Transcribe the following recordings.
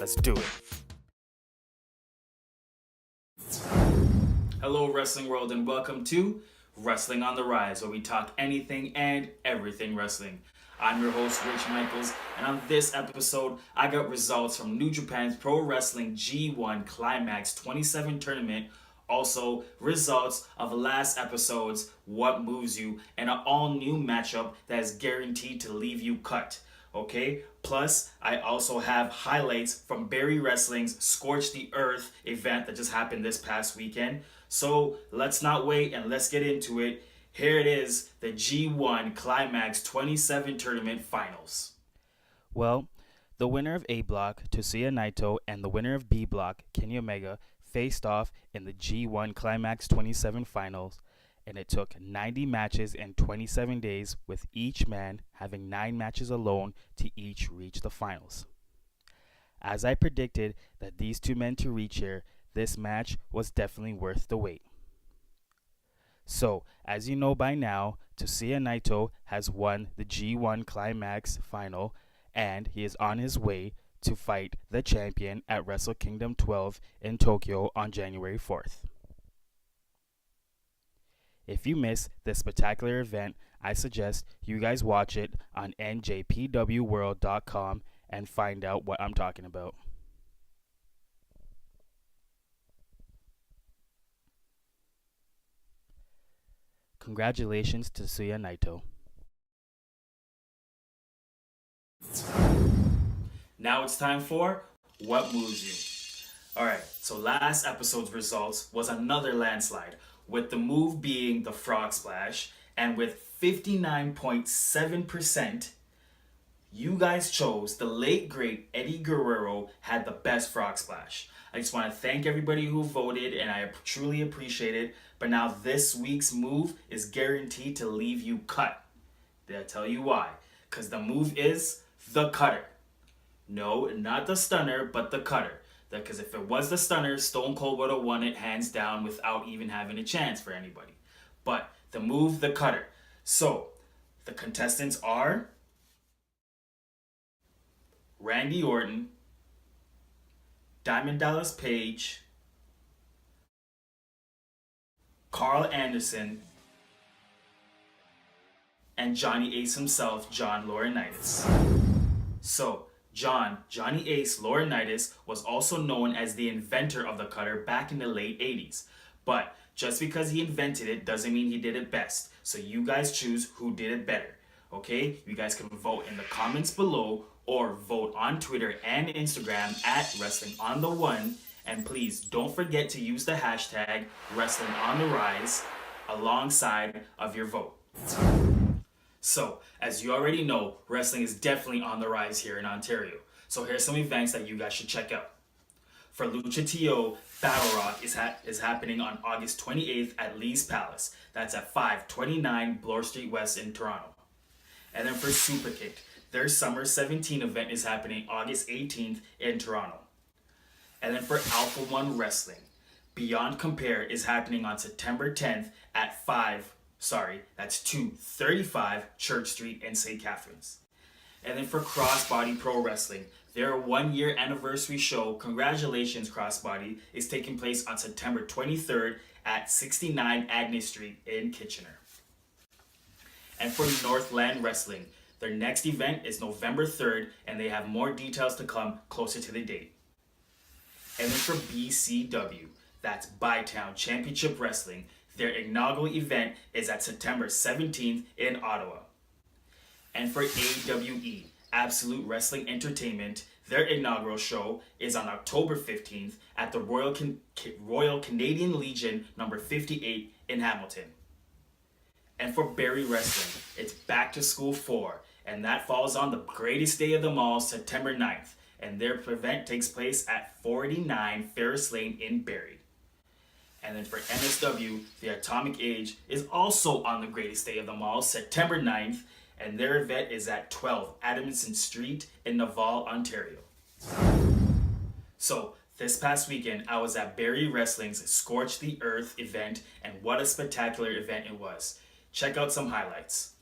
Let's do it. Hello, wrestling world, and welcome to Wrestling on the Rise, where we talk anything and everything wrestling. I'm your host, Rich Michaels, and on this episode, I got results from New Japan's Pro Wrestling G1 Climax 27 tournament, also results of last episode's What Moves You, and an all-new matchup that is guaranteed to leave you cut. Okay, plus I also have highlights from Barrie Wrestling's Scorch the Earth event that just happened this past weekend. So let's not wait and let's get into it. Here it is, the G1 Climax 27 tournament finals. Well, the winner of A Block, Tetsuya Naito, and the winner of B Block, Kenny Omega, faced off in the G1 Climax 27 finals, and it took 90 matches in 27 days, with each man having 9 matches alone to each reach the finals. As I predicted that these two men to reach here, this match was definitely worth the wait. So, as you know by now, Tetsuya Naito has won the G1 Climax final, and he is on his way to fight the champion at Wrestle Kingdom 12 in Tokyo on January 4th. If you miss this spectacular event, I suggest you guys watch it on njpwworld.com and find out what I'm talking about. Congratulations to Tetsuya Naito. Now it's time for What Moves You. Alright, so last episode's results was another landslide, with the move being the Frog Splash, and with 59.7%, you guys chose the late great Eddie Guerrero had the best Frog Splash. I just want to thank everybody who voted, and I truly appreciate it. But now this week's move is guaranteed to leave you cut. I'll tell you why. Because the move is the cutter. No, not the stunner, but the cutter. Because if it was the stunner, Stone Cold would have won it hands down without even having a chance for anybody. But the move, the cutter. So, the contestants are Randy Orton, Diamond Dallas Page, Carl Anderson, and Johnny Ace himself, John Laurinaitis. So, Johnny Ace Laurinaitis was also known as the inventor of the cutter back in the late 80s. But just because he invented it doesn't mean he did it best. So you guys choose who did it better. Okay? You guys can vote in the comments below or vote on Twitter and Instagram at Wrestling on the One. And please don't forget to use the hashtag Wrestling on the Rise alongside of your vote. So, as you already know, wrestling is definitely on the rise here in Ontario. So here's some events that you guys should check out. For Lucha TO, Battle Rock is happening on August 28th at Lee's Palace. That's at 529 Bloor Street West in Toronto. And then for Superkick, their Summer 17 event is happening August 18th in Toronto. And then for Alpha One Wrestling, Beyond Compare is happening on September 10th at 235 Church Street in St. Catharines. And then for Crossbody Pro Wrestling, their 1-year anniversary show, Congratulations Crossbody, is taking place on September 23rd at 69 Agnes Street in Kitchener. And for Northland Wrestling, their next event is November 3rd, and they have more details to come closer to the date. And then for BCW, that's Bytown Championship Wrestling, their inaugural event is at September 17th in Ottawa. And for AWE, Absolute Wrestling Entertainment, their inaugural show is on October 15th at the Royal Canadian Legion number 58 in Hamilton. And for Barrie Wrestling, it's Back to School 4, and that falls on the greatest day of them all, September 9th. And their event takes place at 49 Ferris Lane in Barrie. And then for MSW, the Atomic Age is also on the greatest day of them all, September 9th, and their event is at 12 Adamson Street in Naval, Ontario. So, this past weekend, I was at Barrie Wrestling's Scorch the Earth event, and what a spectacular event it was. Check out some highlights.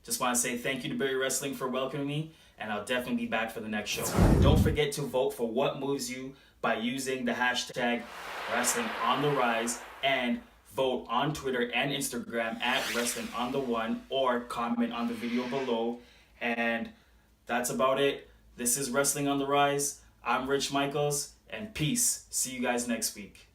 Just want to say thank you to Barrie Wrestling for welcoming me, and I'll definitely be back for the next show. Don't forget to vote for what moves you by using the hashtag Wrestling on the Rise, and vote on Twitter and Instagram at Wrestling on the One, or comment on the video below. And that's about it. This is Wrestling on the Rise. I'm Rich Michaels, and peace. See you guys next week.